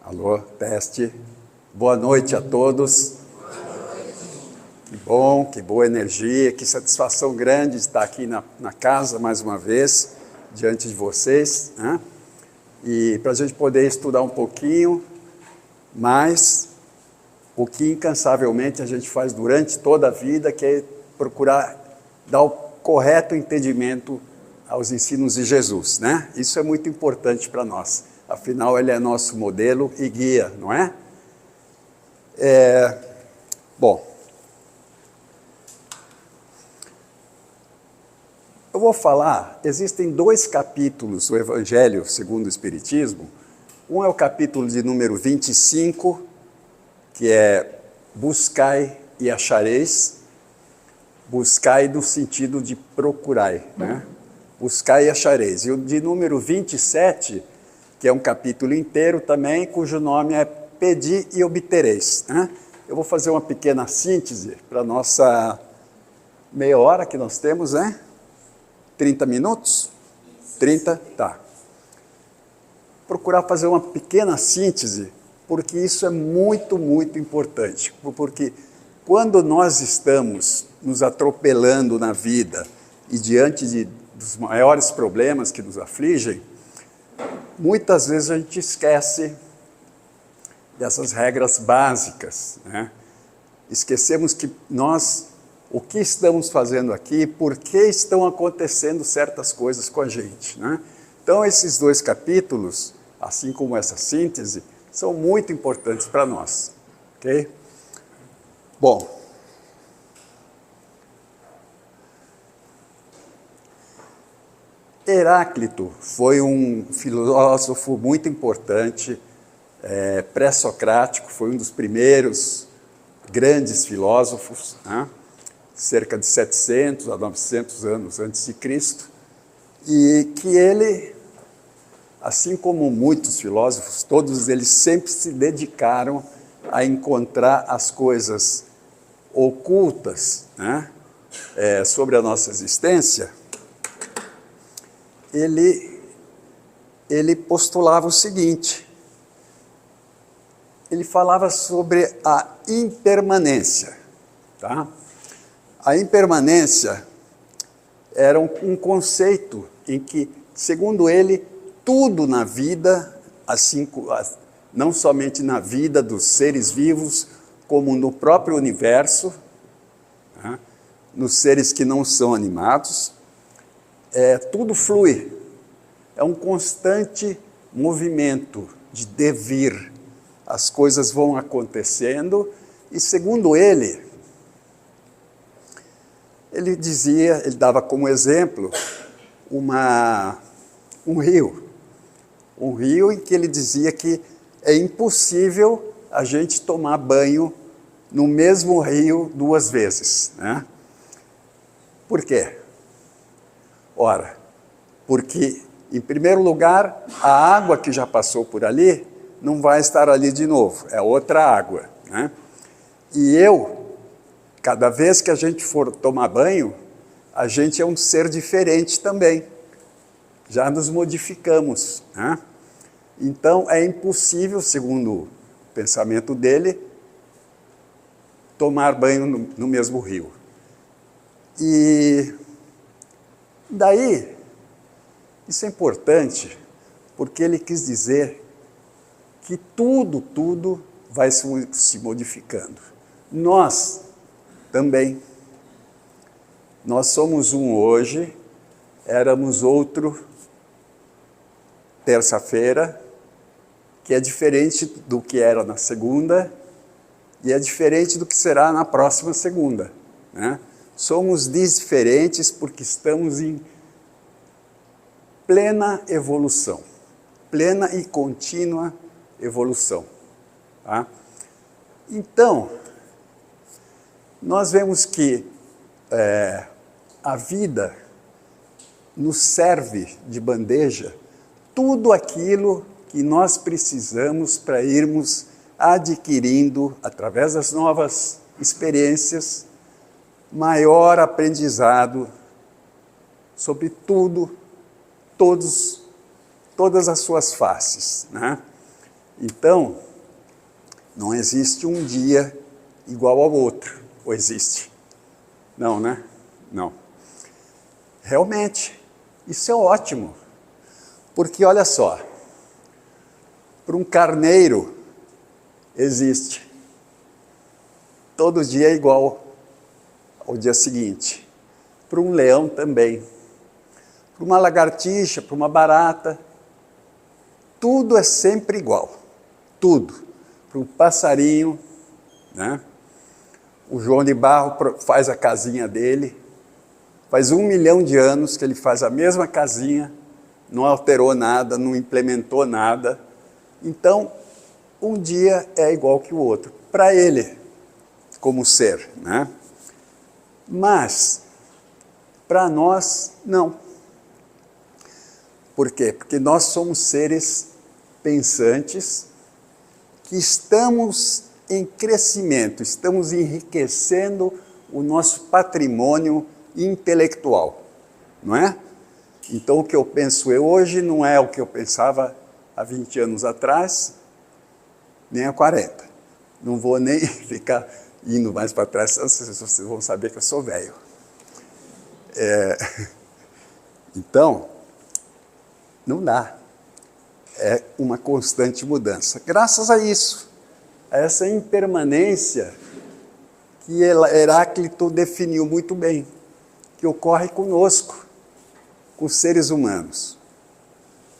Alô, teste. Boa noite a todos. Que bom, que boa energia, que satisfação grande estar aqui na casa mais uma vez, diante de vocês, né? E para a gente poder estudar um pouquinho mais, o que incansavelmente a gente faz durante toda a vida, que é procurar dar o correto entendimento aos ensinos de Jesus, né? Isso é muito importante para nós. Afinal, ele é nosso modelo e guia, não é? Bom, eu vou falar, existem 2 capítulos do Evangelho segundo o Espiritismo. Um é o capítulo de número 25, que é buscai e achareis. Buscai no sentido de procurai, né? Buscai e achareis. E o de número 27, que é um capítulo inteiro também, cujo nome é Pedi e obtereis, né? Eu vou fazer uma pequena síntese para a nossa meia hora que nós temos, né? 30 minutos? 30? Tá. Procurar fazer uma pequena síntese, porque isso é muito, muito importante. Porque quando nós estamos nos atropelando na vida e diante dos maiores problemas que nos afligem, muitas vezes a gente esquece dessas regras básicas, né? Esquecemos que o que estamos fazendo aqui, por que estão acontecendo certas coisas com a gente, né? Então, esses 2 capítulos, assim como essa síntese, são muito importantes para nós, ok? Bom, Heráclito foi um filósofo muito importante, pré-socrático, foi um dos primeiros grandes filósofos, né? Cerca de 700 a 900 anos antes de Cristo, e que ele, assim como muitos filósofos, todos eles sempre se dedicaram a encontrar as coisas ocultas, né? Sobre a nossa existência. Ele postulava o seguinte: ele falava sobre a impermanência, tá? A impermanência era um conceito em que, segundo ele, tudo na vida, assim, não somente na vida dos seres vivos, como no próprio universo, né? Nos seres que não são animados, tudo flui. É um constante movimento de devir. As coisas vão acontecendo e, segundo ele dizia, ele dava como exemplo um rio em que ele dizia que é impossível a gente tomar banho no mesmo rio 2 vezes, né? Por quê? Ora, porque, em primeiro lugar, a água que já passou por ali não vai estar ali de novo, é outra água, né? E cada vez que a gente for tomar banho, a gente é um ser diferente também. Já nos modificamos, né? Então, é impossível, segundo o pensamento dele, tomar banho no mesmo rio. E daí, isso é importante, porque ele quis dizer que tudo vai se modificando. Nós também. Nós somos um hoje, éramos outro terça-feira, que é diferente do que era na segunda, e é diferente do que será na próxima segunda, né? Somos diferentes porque estamos em plena evolução, plena e contínua evolução, tá? Então, nós vemos que a vida nos serve de bandeja tudo aquilo que nós precisamos para irmos adquirindo, através das novas experiências, maior aprendizado sobre tudo, todas as suas faces, né? Então, não existe um dia igual ao outro. Ou existe? Não, né? Não. Realmente, isso é ótimo. Porque, olha só, para um carneiro existe. Todo dia é igual ao dia seguinte. Para um leão também. Para uma lagartixa, para uma barata, tudo é sempre igual. Tudo. Para um passarinho, né? O João de Barro faz a casinha dele. Faz 1 milhão de anos que ele faz a mesma casinha, não alterou nada, não implementou nada. Então, um dia é igual que o outro, para ele, como ser, né? Mas, para nós, não. Por quê? Porque nós somos seres pensantes que estamos em crescimento, estamos enriquecendo o nosso patrimônio intelectual, não é? Então, o que eu penso hoje não é o que eu pensava há 20 anos atrás, nem há 40. Não vou nem ficar indo mais para trás, senão vocês vão saber que eu sou velho. Então, não dá. É uma constante mudança. Graças a isso, a essa impermanência que Heráclito definiu muito bem, que ocorre conosco, com os seres humanos.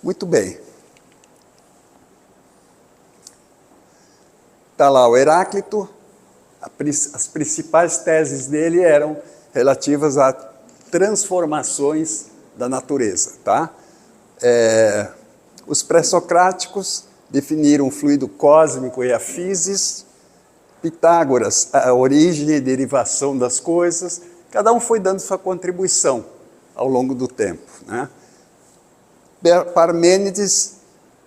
Muito bem. Está lá o Heráclito, as principais teses dele eram relativas a transformações da natureza, tá? Os pré-socráticos definiram o fluido cósmico e a physis, Pitágoras, a origem e derivação das coisas, cada um foi dando sua contribuição ao longo do tempo, né? Parmênides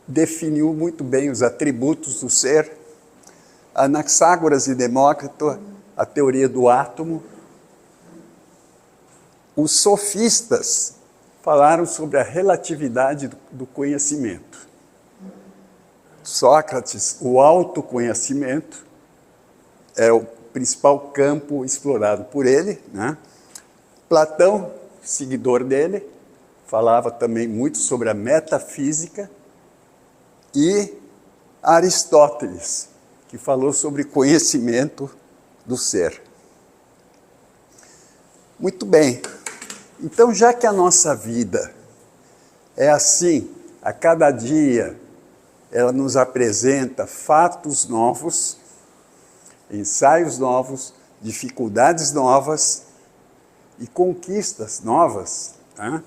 definiu muito bem os atributos do ser, Anaxágoras e Demócrito, a teoria do átomo. Os sofistas falaram sobre a relatividade do conhecimento. Sócrates, o autoconhecimento, é o principal campo explorado por ele, né? Platão, seguidor dele, falava também muito sobre a metafísica, e Aristóteles, que falou sobre conhecimento do ser. Muito bem. Então, já que a nossa vida é assim, a cada dia ela nos apresenta fatos novos, ensaios novos, dificuldades novas e conquistas novas, né?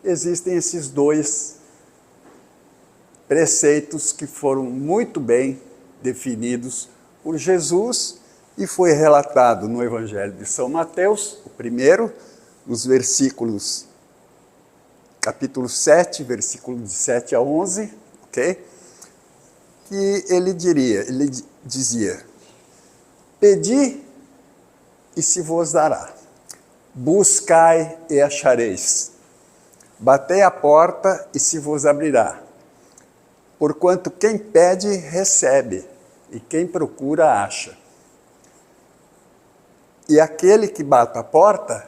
Existem esses dois preceitos que foram muito bem definidos por Jesus e foi relatado no Evangelho de São Mateus, o primeiro, nos versículos, capítulo 7, versículo de 7 a 11, ok? Que ele dizia, pedi e se vos dará, buscai e achareis, batei a porta e se vos abrirá, porquanto quem pede recebe, e quem procura acha. E aquele que bate a porta,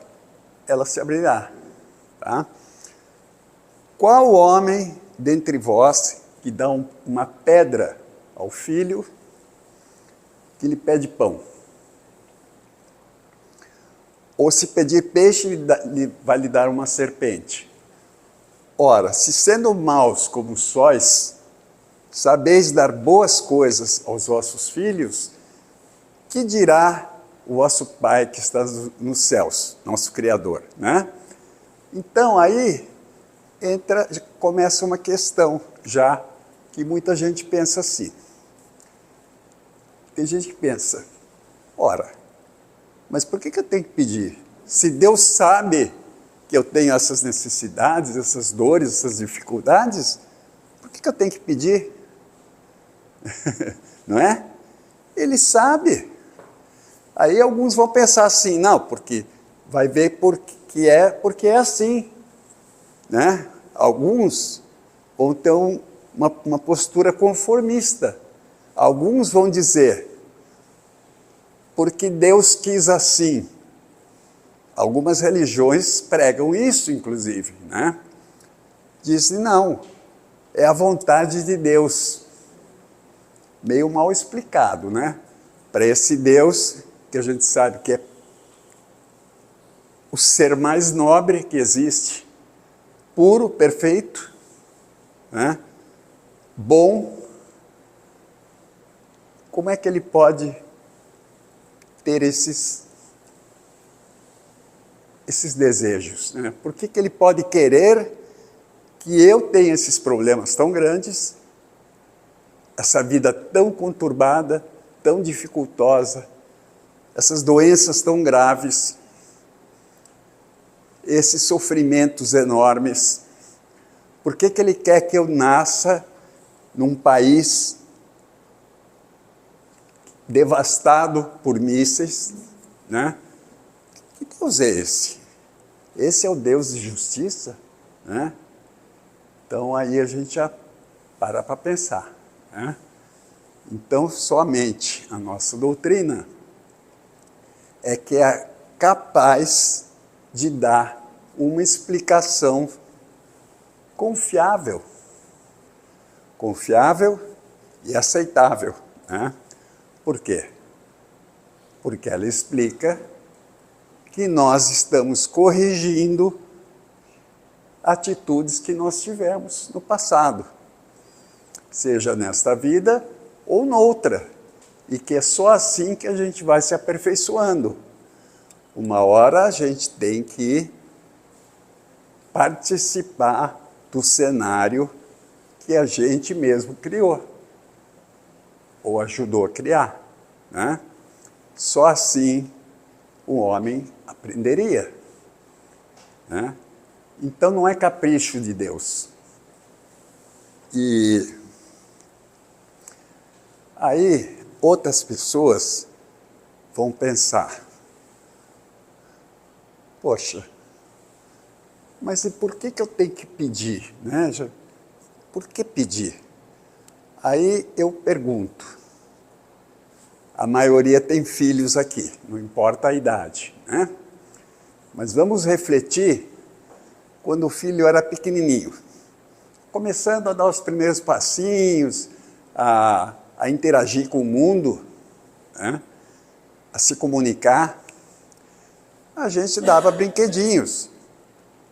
ela se abrirá. Tá? Qual homem dentre vós que dá uma pedra ao filho que lhe pede pão? Ou se pedir peixe, vai lhe dar uma serpente? Ora, se sendo maus como sois, sabeis dar boas coisas aos vossos filhos, que dirá o vosso Pai que está nos céus, nosso Criador, né? Então, aí começa uma questão, já que muita gente pensa assim. Tem gente que pensa, ora, mas por que eu tenho que pedir? Se Deus sabe que eu tenho essas necessidades, essas dores, essas dificuldades, por que eu tenho que pedir? Não é? Ele sabe. Aí alguns vão pensar assim, não, porque vai ver porque é assim, né? Alguns ou então uma postura conformista. Alguns vão dizer, porque Deus quis assim. Algumas religiões pregam isso, inclusive, né? Dizem, não, é a vontade de Deus. Meio mal explicado, né? Para esse Deus, que a gente sabe que é o ser mais nobre que existe, puro, perfeito, né? Bom, como é que ele pode ter esses desejos, né? Por que ele pode querer que eu tenha esses problemas tão grandes, essa vida tão conturbada, tão dificultosa, essas doenças tão graves, esses sofrimentos enormes? Por que ele quer que eu nasça num país devastado por mísseis, né? Que Deus é esse? Esse é o Deus de justiça, né? Então aí a gente já para pensar, né? Então somente a nossa doutrina é que é capaz de dar uma explicação confiável e aceitável, né? Por quê? Porque ela explica que nós estamos corrigindo atitudes que nós tivemos no passado, seja nesta vida ou noutra, e que é só assim que a gente vai se aperfeiçoando. Uma hora a gente tem que participar do cenário que a gente mesmo criou, ou ajudou a criar, né? Só assim o homem aprenderia, né? Então não é capricho de Deus. E aí outras pessoas vão pensar, poxa, mas e por que eu tenho que pedir, né? Por que pedir? Aí eu pergunto, a maioria tem filhos aqui, não importa a idade, né? Mas vamos refletir quando o filho era pequenininho, começando a dar os primeiros passinhos, a interagir com o mundo, né? A se comunicar, a gente dava brinquedinhos.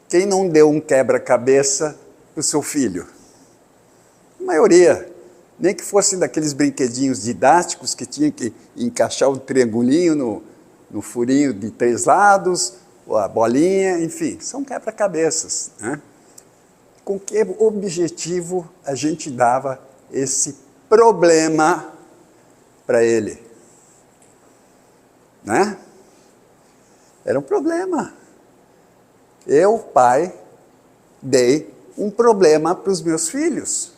Quem não deu um quebra-cabeça para o seu filho? A maioria. Nem que fossem daqueles brinquedinhos didáticos que tinha que encaixar um triangulinho no furinho de 3 lados, ou a bolinha, enfim, são quebra-cabeças, né? Com que objetivo a gente dava esse problema para ele? Né? Era um problema. Eu, pai, dei um problema para os meus filhos.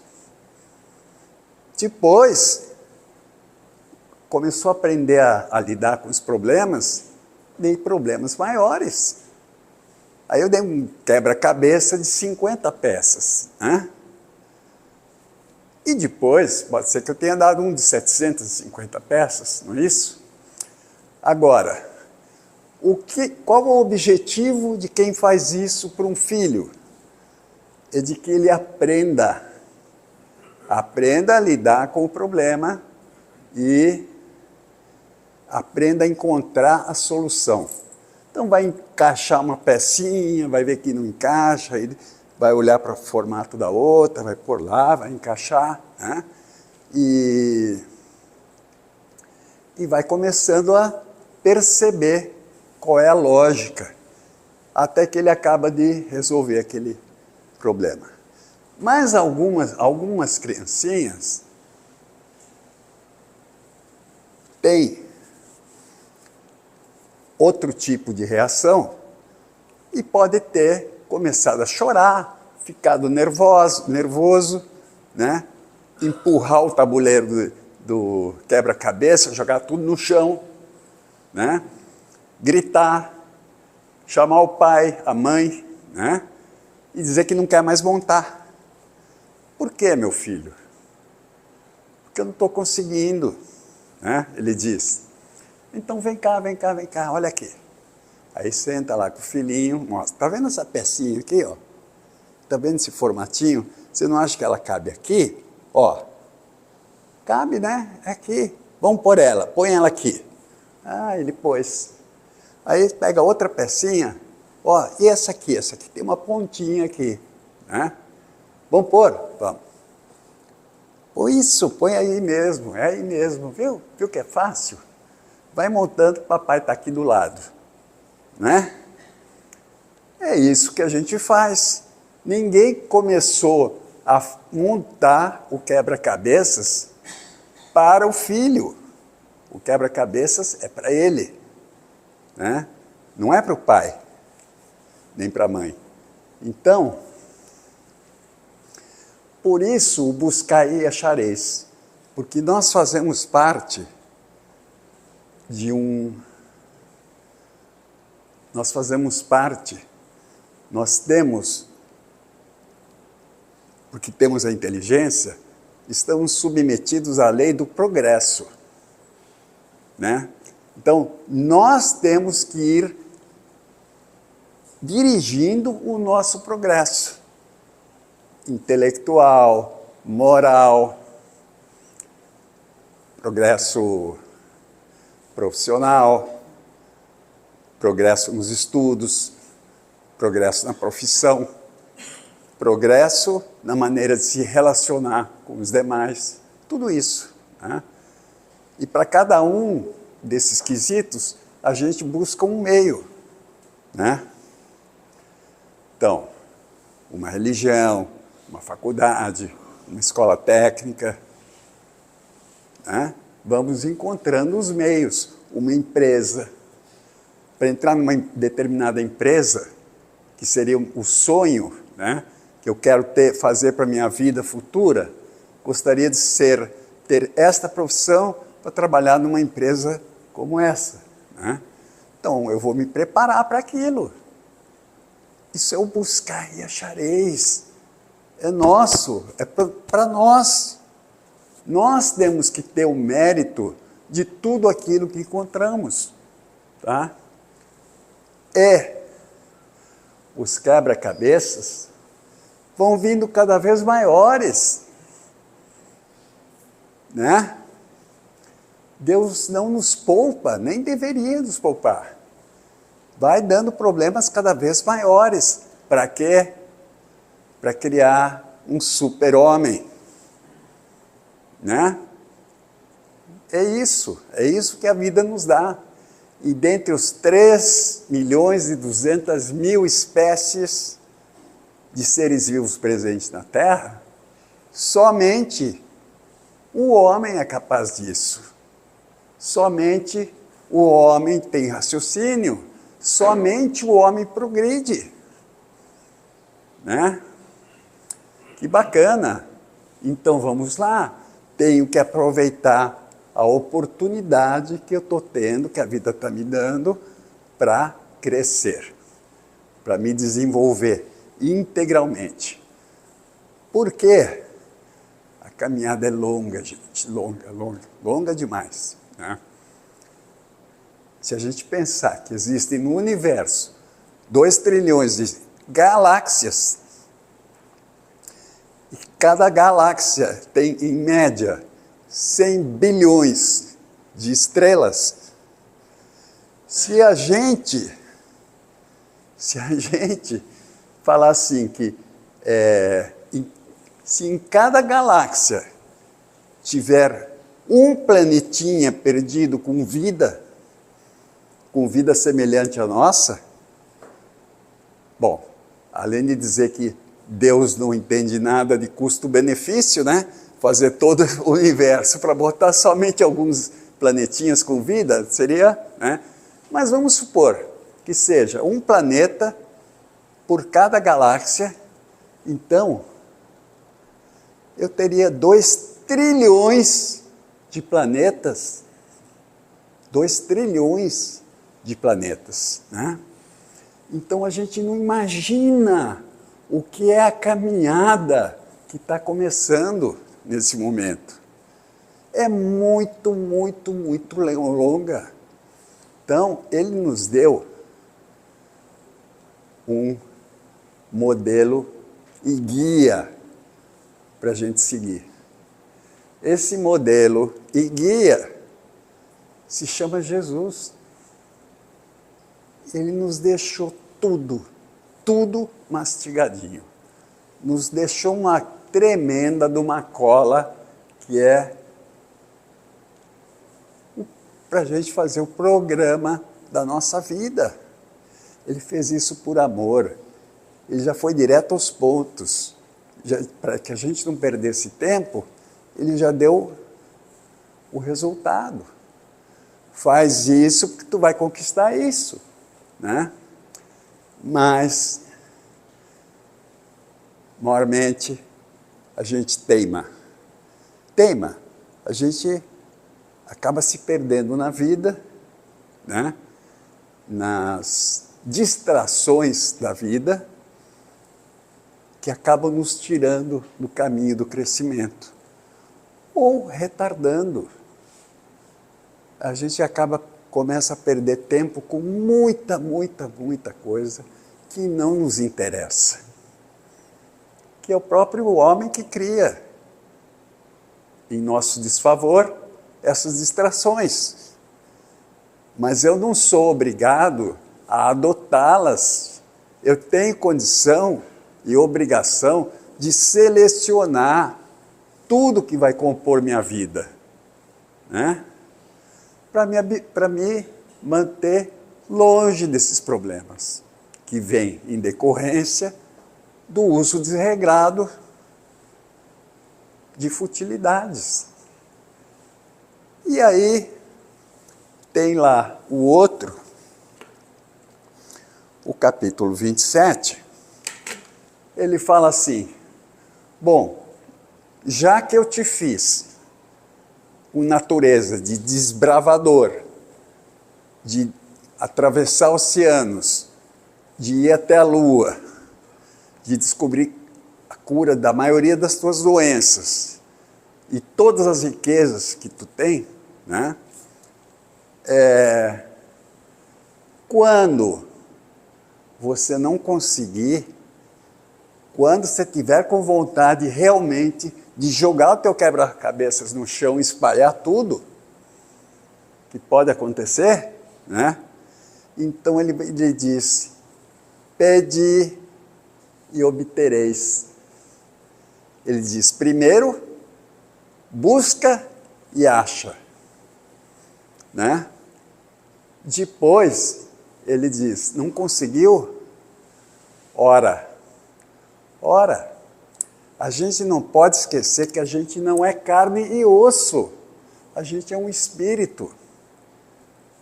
Depois, começou a aprender a lidar com os problemas, dei problemas maiores. Aí eu dei um quebra-cabeça de 50 peças, né? E depois, pode ser que eu tenha dado um de 750 peças, não é isso? Agora, qual é o objetivo de quem faz isso para um filho? É de que ele aprenda a lidar com o problema e aprenda a encontrar a solução. Então vai encaixar uma pecinha, vai ver que não encaixa, ele vai olhar para o formato da outra, vai pôr lá, vai encaixar, né? E vai começando a perceber qual é a lógica, até que ele acaba de resolver aquele problema. Mas algumas criancinhas têm outro tipo de reação e pode ter começado a chorar, ficado nervoso, né? Empurrar o tabuleiro do quebra-cabeça, jogar tudo no chão, né? Gritar, chamar o pai, a mãe, né? E dizer que não quer mais montar. Por que, meu filho? Porque eu não estou conseguindo, né? Ele diz. Então vem cá, olha aqui. Aí senta lá com o filhinho, mostra. Está vendo essa pecinha aqui, ó? Está vendo esse formatinho? Você não acha que ela cabe aqui? Ó, cabe, né? É aqui. Vamos pôr ela, põe ela aqui. Ah, ele pôs. Aí pega outra pecinha, ó, e essa aqui tem uma pontinha aqui, né? Vamos pôr? Vamos. Pô, isso, põe aí mesmo, é aí mesmo, viu? Viu que é fácil? Vai montando, o papai está aqui do lado, né? É isso que a gente faz. Ninguém começou a montar o quebra-cabeças para o filho. O quebra-cabeças é para ele, né? Não é para o pai, nem para a mãe. Então, por isso o buscai e achareis, porque nós fazemos parte de nós temos, porque temos a inteligência, estamos submetidos à lei do progresso, né? Então, nós temos que ir dirigindo o nosso progresso intelectual, moral, progresso profissional, progresso nos estudos, progresso na profissão, progresso na maneira de se relacionar com os demais, tudo isso, né? E para cada um desses quesitos, a gente busca um meio, né? Então, uma religião, uma faculdade, uma escola técnica, né? Vamos encontrando os meios, uma empresa. Para entrar numa determinada empresa, que seria o sonho, né, que eu quero fazer para a minha vida futura, gostaria de ter esta profissão para trabalhar numa empresa como essa, né? Então, eu vou me preparar para aquilo. Isso é o buscar e achareis. É nosso, é para nós. Nós temos que ter o mérito de tudo aquilo que encontramos, tá? Os quebra-cabeças vão vindo cada vez maiores, né? Deus não nos poupa, nem deveria nos poupar. Vai dando problemas cada vez maiores. Para quê? Para criar um super-homem, né? É isso que a vida nos dá. E dentre os 3.200.000 espécies de seres vivos presentes na Terra, somente o homem é capaz disso. Somente o homem tem raciocínio, somente o homem progride, né? Que bacana! Então vamos lá, tenho que aproveitar a oportunidade que eu estou tendo, que a vida está me dando, para crescer, para me desenvolver integralmente. Por quê? A caminhada é longa, gente, longa demais, né? Se a gente pensar que existem no universo 2 trilhões de galáxias, e cada galáxia tem, em média, 100 bilhões de estrelas. Se a gente falar assim que se em cada galáxia tiver um planetinha perdido com vida semelhante à nossa, bom, além de dizer que Deus não entende nada de custo-benefício, né? Fazer todo o universo para botar somente alguns planetinhas com vida, seria, né? Mas vamos supor que seja um planeta por cada galáxia, então eu teria 2 trilhões de planetas, 2 trilhões de planetas, né? Então a gente não imagina o que é a caminhada que está começando nesse momento. É muito, muito, muito longa. Então, ele nos deu um modelo e guia para a gente seguir. Esse modelo e guia se chama Jesus. Ele nos deixou tudo mastigadinho. Nos deixou uma tremenda de uma cola que é para a gente fazer o programa da nossa vida. Ele fez isso por amor. Ele já foi direto aos pontos. Para que a gente não perdesse tempo, ele já deu o resultado. Faz isso que tu vai conquistar isso, né? Mas, maiormente, a gente teima. A gente acaba se perdendo na vida, né? Nas distrações da vida, que acabam nos tirando do caminho do crescimento, ou retardando. A gente começa a perder tempo com muita coisa que não nos interessa. Que é o próprio homem que cria, em nosso desfavor, essas distrações. Mas eu não sou obrigado a adotá-las. Eu tenho condição e obrigação de selecionar tudo que vai compor minha vida, né? Para me manter longe desses problemas, que vêm em decorrência do uso desregrado de futilidades. E aí, tem lá o outro, o capítulo 27, ele fala assim, bom, já que eu te fiz com natureza de desbravador, de atravessar oceanos, de ir até a lua, de descobrir a cura da maioria das tuas doenças e todas as riquezas que tu tem, né? Quando você não conseguir, quando você tiver com vontade realmente de jogar o teu quebra-cabeças no chão e espalhar tudo, que pode acontecer, né? Então ele disse, pede e obtereis. Ele diz, primeiro, busca e acha, né? Depois, ele diz, não conseguiu? Ora. A gente não pode esquecer que a gente não é carne e osso. A gente é um espírito.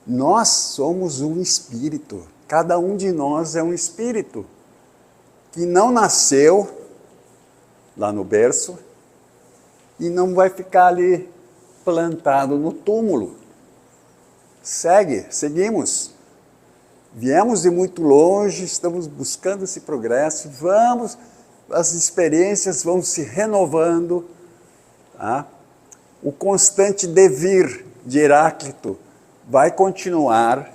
Nós somos um espírito. Cada um de nós é um espírito que não nasceu lá no berço e não vai ficar ali plantado no túmulo. Seguimos. Viemos de muito longe, estamos buscando esse progresso, as experiências vão se renovando. Tá? O constante devir de Heráclito vai continuar,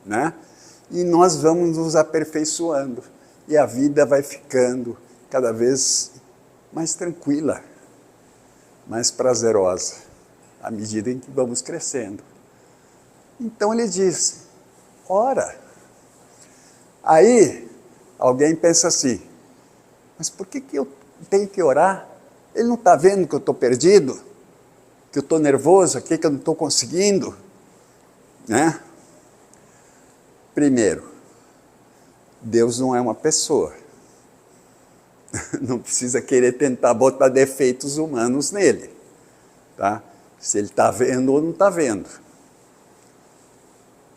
né? E nós vamos nos aperfeiçoando. E a vida vai ficando cada vez mais tranquila, mais prazerosa, à medida em que vamos crescendo. Então ele diz, ora. Aí, alguém pensa assim, mas por que eu tenho que orar? Ele não está vendo que eu estou perdido? Que eu estou nervoso aqui, que eu não estou conseguindo? Né? Primeiro, Deus não é uma pessoa. Não precisa querer tentar botar defeitos humanos nele. Tá? Se ele está vendo ou não está vendo.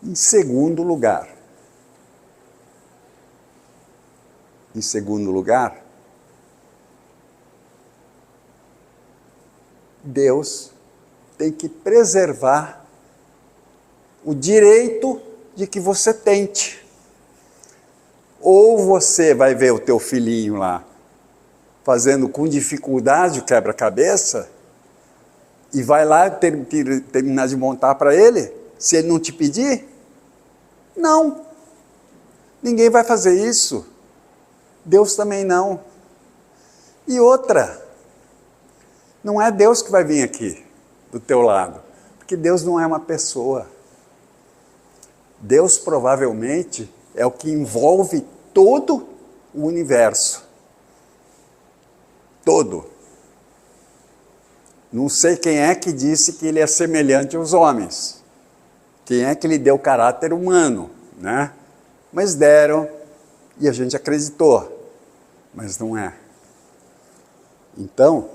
Em segundo lugar, Deus tem que preservar o direito de que você tente. Ou você vai ver o teu filhinho lá fazendo com dificuldade o quebra-cabeça, e vai lá terminar de montar para ele, se ele não te pedir? Não. Ninguém vai fazer isso. Deus também não. E outra, não é Deus que vai vir aqui, do teu lado, porque Deus não é uma pessoa. Deus provavelmente é o que envolve todo o universo. Todo. Não sei quem é que disse que ele é semelhante aos homens. Quem é que lhe deu caráter humano, né? Mas deram e a gente acreditou, mas não é. Então,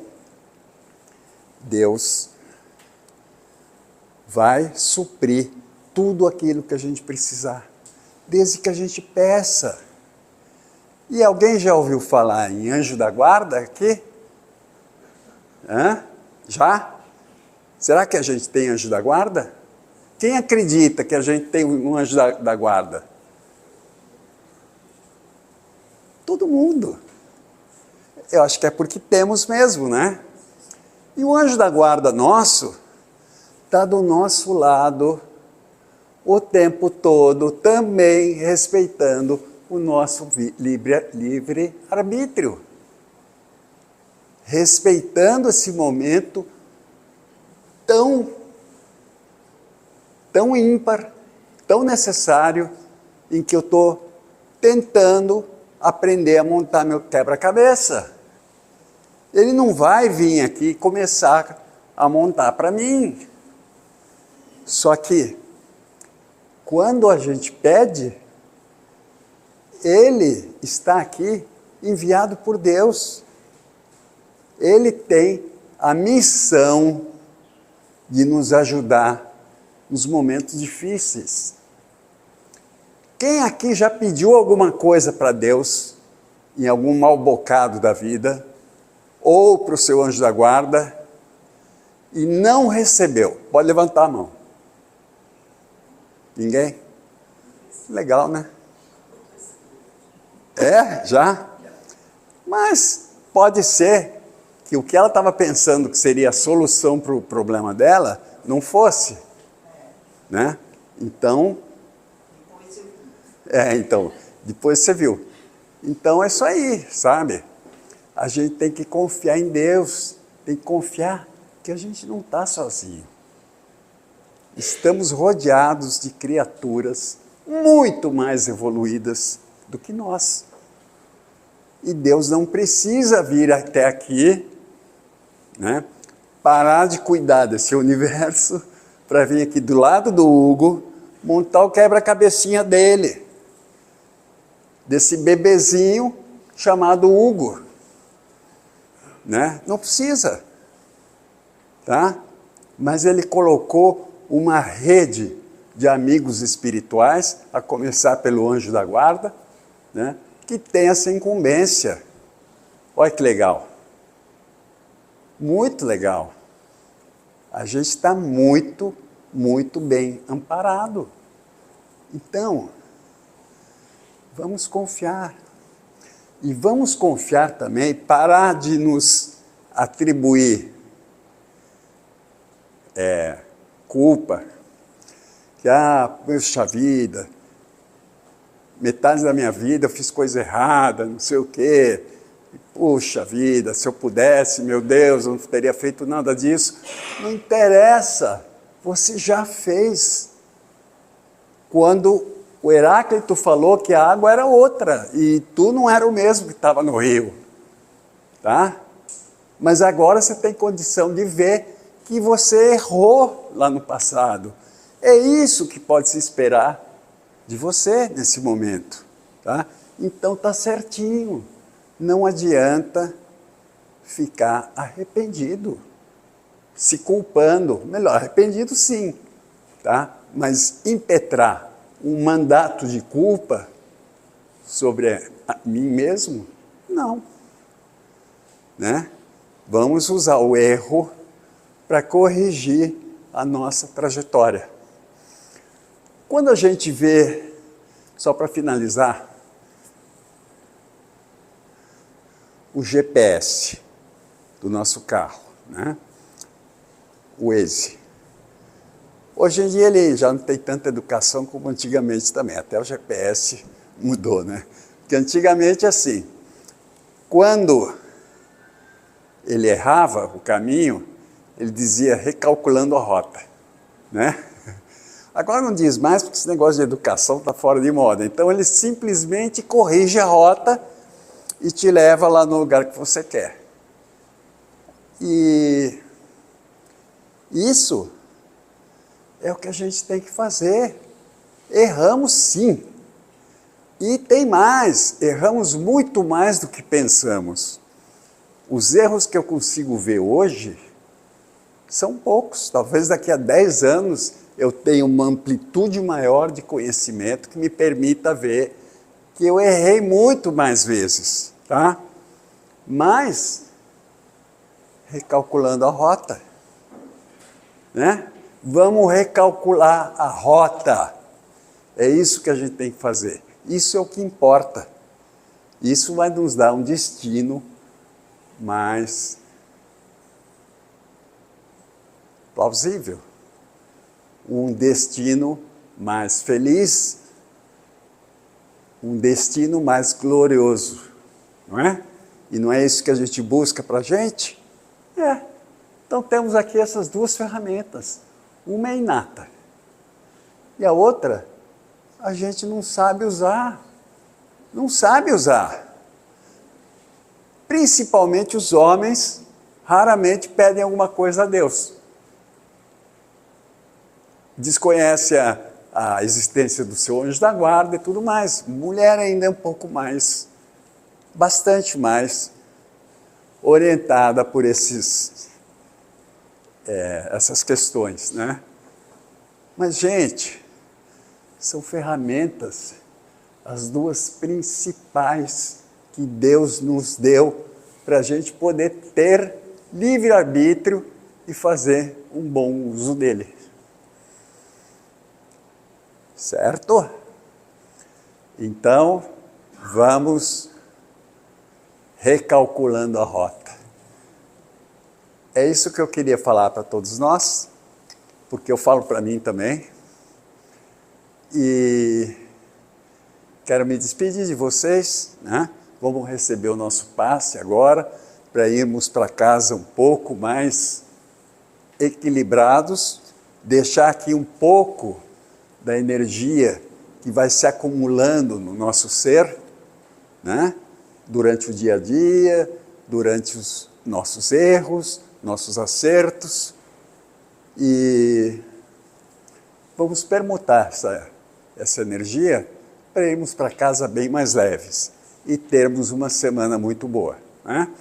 Deus vai suprir tudo aquilo que a gente precisar, desde que a gente peça. E alguém já ouviu falar em anjo da guarda aqui? Hã? Já? Será que a gente tem anjo da guarda? Quem acredita que a gente tem um anjo da guarda? Todo mundo. Eu acho que é porque temos mesmo, né? E o anjo da guarda nosso está do nosso lado o tempo todo, também respeitando o nosso livre arbítrio. Respeitando esse momento tão ímpar, tão necessário, em que eu estou tentando aprender a montar meu quebra-cabeça. Ele não vai vir aqui e começar a montar para mim. Só que, quando a gente pede, ele está aqui enviado por Deus. Ele tem a missão de nos ajudar nos momentos difíceis. Quem aqui já pediu alguma coisa para Deus, em algum mal bocado da vida, ou para o seu anjo da guarda, e não recebeu? Pode levantar a mão. Ninguém? Legal, né? É? Já? Mas pode ser que o que ela estava pensando que seria a solução para o problema dela, não fosse. Né? Então, depois você viu. Então é isso aí, sabe? A gente tem que confiar em Deus, tem que confiar que a gente não está sozinho. Estamos rodeados de criaturas muito mais evoluídas do que nós. E Deus não precisa vir até aqui, né, parar de cuidar desse universo, para vir aqui do lado do Hugo, montar o quebra-cabecinha dele, desse bebezinho chamado Hugo. Né? Não precisa. Tá? Mas ele colocou uma rede de amigos espirituais, a começar pelo anjo da guarda, né, que tem essa incumbência. Olha que legal. Muito legal. A gente está muito, muito bem amparado. Então, vamos confiar. E vamos confiar também, parar de nos atribuir culpa. Que, puxa vida, metade da minha vida eu fiz coisa errada, não sei o quê. Puxa vida, se eu pudesse, meu Deus, eu não teria feito nada disso. Não interessa, você já fez. Quando o Heráclito falou que a água era outra, e tu não era o mesmo que estava no rio. Tá? Mas agora você tem condição de ver que você errou lá no passado. É isso que pode se esperar de você nesse momento. Tá? Então está certinho. Não adianta ficar arrependido, se culpando. Melhor, arrependido sim, tá? Mas impetrar um mandato de culpa sobre a mim mesmo, não. Né? Vamos usar o erro para corrigir a nossa trajetória. Quando a gente vê, só para finalizar, o GPS do nosso carro, né? O Waze. Hoje em dia ele já não tem tanta educação como antigamente também, até o GPS mudou, né? Porque antigamente assim, quando ele errava o caminho, ele dizia recalculando a rota, né? Agora não diz mais porque esse negócio de educação está fora de moda. Então ele simplesmente corrige a rota e te leva lá no lugar que você quer. E isso é o que a gente tem que fazer. Erramos sim. E tem mais, erramos muito mais do que pensamos. Os erros que eu consigo ver hoje são poucos. Talvez daqui a 10 anos eu tenha uma amplitude maior de conhecimento que me permita ver que eu errei muito mais vezes, tá? Mas, recalculando a rota, né? Vamos recalcular a rota. É isso que a gente tem que fazer. Isso é o que importa. Isso vai nos dar um destino mais plausível, um destino mais feliz, um destino mais glorioso, não é? E não é isso que a gente busca para a gente? É. Então temos aqui essas duas ferramentas. Uma é inata e a outra a gente não sabe usar. Não sabe usar. Principalmente os homens raramente pedem alguma coisa a Deus. Desconhece a existência do seu anjo da guarda e tudo mais. Mulher ainda é um pouco mais, bastante mais orientada por essas questões, né? Mas, gente, são ferramentas, as duas principais que Deus nos deu para a gente poder ter livre-arbítrio e fazer um bom uso dele. Certo? Então, vamos recalculando a rota. É isso que eu queria falar para todos nós, porque eu falo para mim também. E quero me despedir de vocês, né? Vamos receber o nosso passe agora, para irmos para casa um pouco mais equilibrados, deixar aqui um pouco da energia que vai se acumulando no nosso ser, né? Durante o dia a dia, durante os nossos erros, nossos acertos, e vamos permutar essa energia para irmos para casa bem mais leves e termos uma semana muito boa, né?